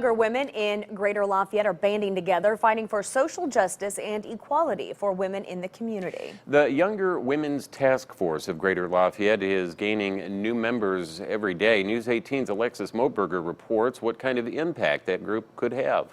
Younger women in Greater Lafayette are banding together, fighting for social justice and equality for women in the community. The Younger Women's Task Force of Greater Lafayette is gaining new members every day. News 18's Alexis Moberger reports what kind of impact that group could have.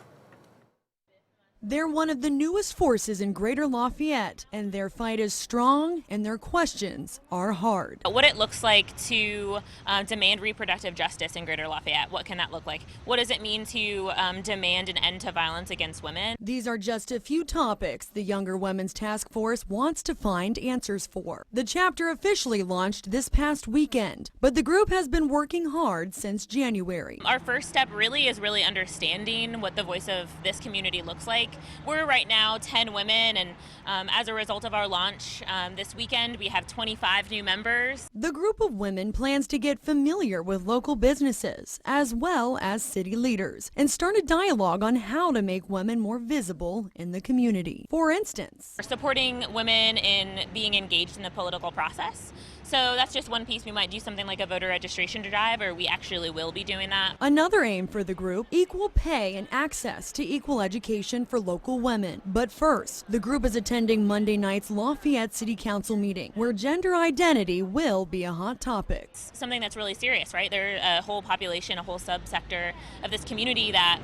They're one of the newest forces in Greater Lafayette, and their fight is strong and their questions are hard. What it looks like to demand reproductive justice in Greater Lafayette, what can that look like? What does it mean to demand an end to violence against women? These are just a few topics the Younger Women's Task Force wants to find answers for. The chapter officially launched this past weekend, but the group has been working hard since January. Our first step really is understanding what the voice of this community looks like. We're right now 10 women, and as a result of our launch this weekend, we have 25 new members. The group of women plans to get familiar with local businesses as well as city leaders and start a dialogue on how to make women more visible in the community. For instance, We're supporting women in being engaged in the political process. So that's just one piece. We might do something like a voter registration drive, or we actually will be doing that. another aim for the group, equal pay and access to equal education for local women. But first, the group is attending Monday night's Lafayette City Council meeting, where gender identity will be a hot topic. Something that's really serious, right? There's a whole population, a whole subsector of this community that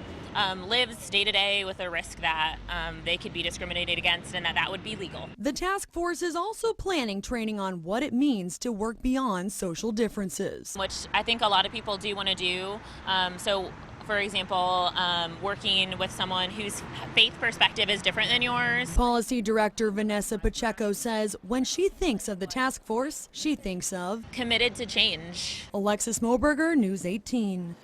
lives day to day with a risk that they could be discriminated against and that would be legal. The task force is also planning training on what it means to work beyond social differences. Which I think a lot of people do want to do. So, for example, working with someone whose faith perspective is different than yours. Policy Director Vanessa Pacheco says when she thinks of the task force, she thinks of Committed to change. Alexis Moberger, News 18.